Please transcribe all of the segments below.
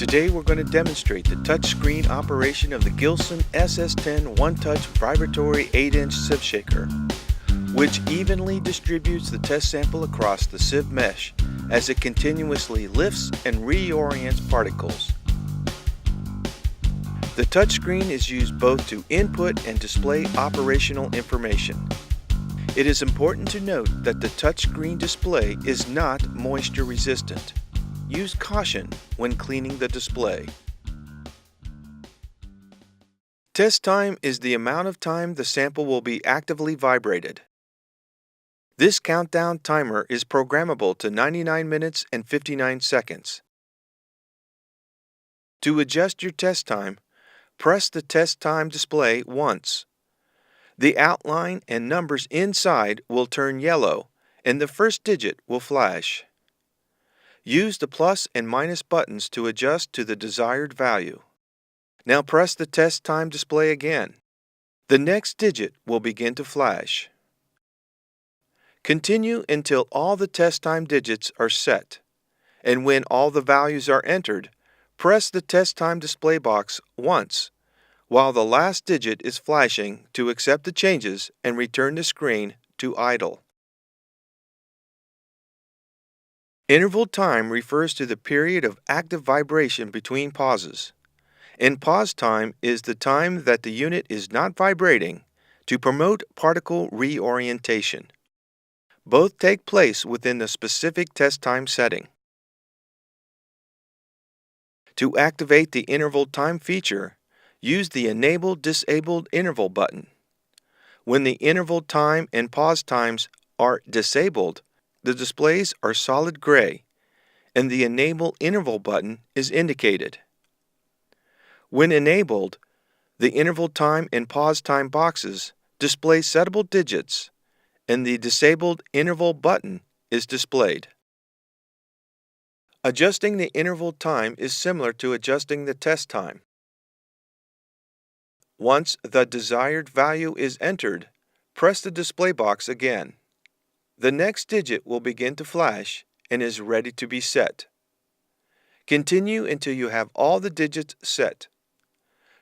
Today we're going to demonstrate the touchscreen operation of the Gilson SS-10 one-touch vibratory 8-inch sieve shaker, which evenly distributes the test sample across the sieve mesh as it continuously lifts and reorients particles. The touchscreen is used both to input and display operational information. It is important to note that the touchscreen display is not moisture resistant. Use caution when cleaning the display. Test time is the amount of time the sample will be actively vibrated. This countdown timer is programmable to 99 minutes and 59 seconds. To adjust your test time, press the test time display once. The outline and numbers inside will turn yellow, and the first digit will flash. Use the plus and minus buttons to adjust to the desired value. Now press the test time display again. The next digit will begin to flash. Continue until all the test time digits are set, and when all the values are entered, press the test time display box once while the last digit is flashing to accept the changes and return the screen to idle. Interval time refers to the period of active vibration between pauses, and pause time is the time that the unit is not vibrating to promote particle reorientation. Both take place within the specific test time setting. To activate the interval time feature, use the Enable/Disabled Interval button. When the interval time and pause times are disabled, the displays are solid gray, and the Enable Interval button is indicated. When enabled, the interval time and pause time boxes display settable digits, and the Disabled Interval button is displayed. Adjusting the interval time is similar to adjusting the test time. Once the desired value is entered, press the display box again. The next digit will begin to flash and is ready to be set. Continue until you have all the digits set.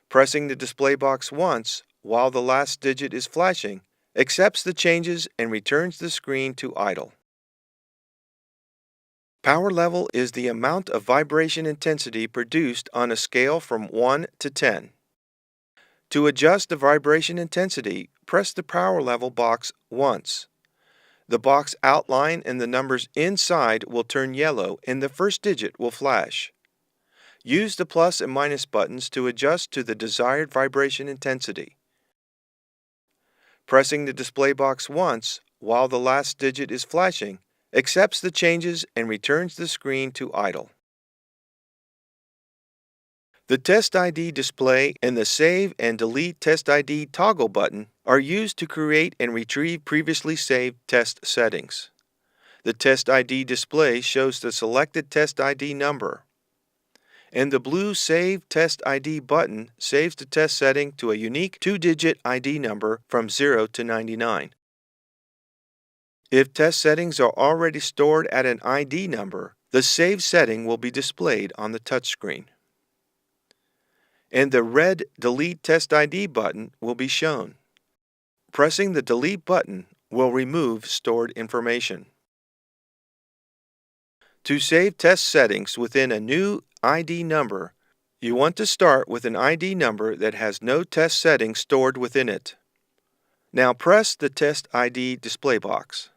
Pressing the display box once while the last digit is flashing accepts the changes and returns the screen to idle. Power level is the amount of vibration intensity produced on a scale from 1 to 10. To adjust the vibration intensity, press the power level box once. The box outline and the numbers inside will turn yellow and the first digit will flash. Use the plus and minus buttons to adjust to the desired vibration intensity. Pressing the display box once while the last digit is flashing accepts the changes and returns the screen to idle. The Test ID display and the Save and Delete Test ID toggle button are used to create and retrieve previously saved test settings. The Test ID display shows the selected Test ID number, and the blue Save Test ID button saves the test setting to a unique 2-digit ID number from 0 to 99. If test settings are already stored at an ID number, the Save setting will be displayed on the touchscreen, and the red Delete Test ID button will be shown. Pressing the Delete button will remove stored information. To save test settings within a new ID number, you want to start with an ID number that has no test settings stored within it. Now press the Test ID display box.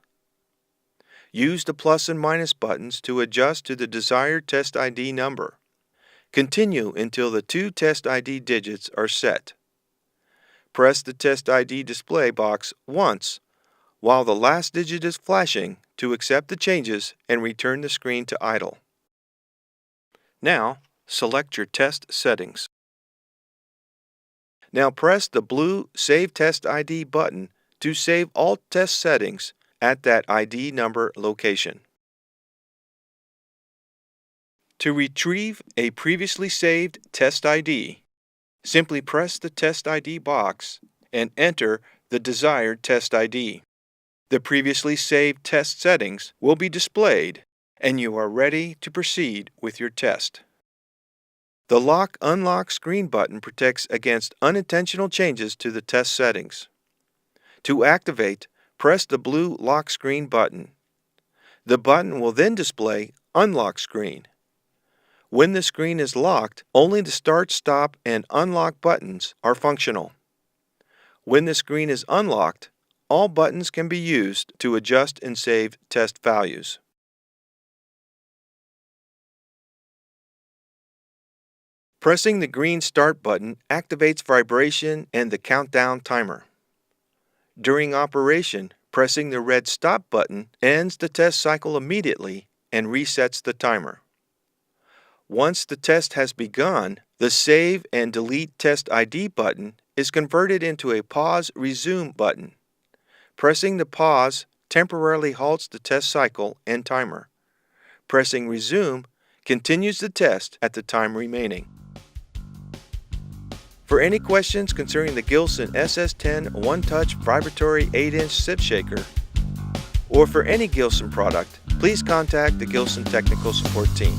Use the plus and minus buttons to adjust to the desired test ID number. Continue until the two test ID digits are set. Press the Test ID display box once while the last digit is flashing to accept the changes and return the screen to idle. Now, select your test settings. Now press the blue Save Test ID button to save all test settings at that ID number location. To retrieve a previously saved test ID, simply press the Test ID box and enter the desired test ID. The previously saved test settings will be displayed, and you are ready to proceed with your test. The Lock/Unlock screen button protects against unintentional changes to the test settings. To activate, press the blue Lock Screen button. The button will then display Unlock Screen. When the screen is locked, only the Start, Stop, and Unlock buttons are functional. When the screen is unlocked, all buttons can be used to adjust and save test values. Pressing the green Start button activates vibration and the countdown timer. During operation, pressing the red Stop button ends the test cycle immediately and resets the timer. Once the test has begun, the Save and Delete Test ID button is converted into a Pause Resume button. Pressing the pause temporarily halts the test cycle and timer. Pressing Resume continues the test at the time remaining. For any questions concerning the Gilson SS-10 One-Touch Vibratory 8-inch Sieve Shaker, or for any Gilson product, please contact the Gilson Technical Support Team.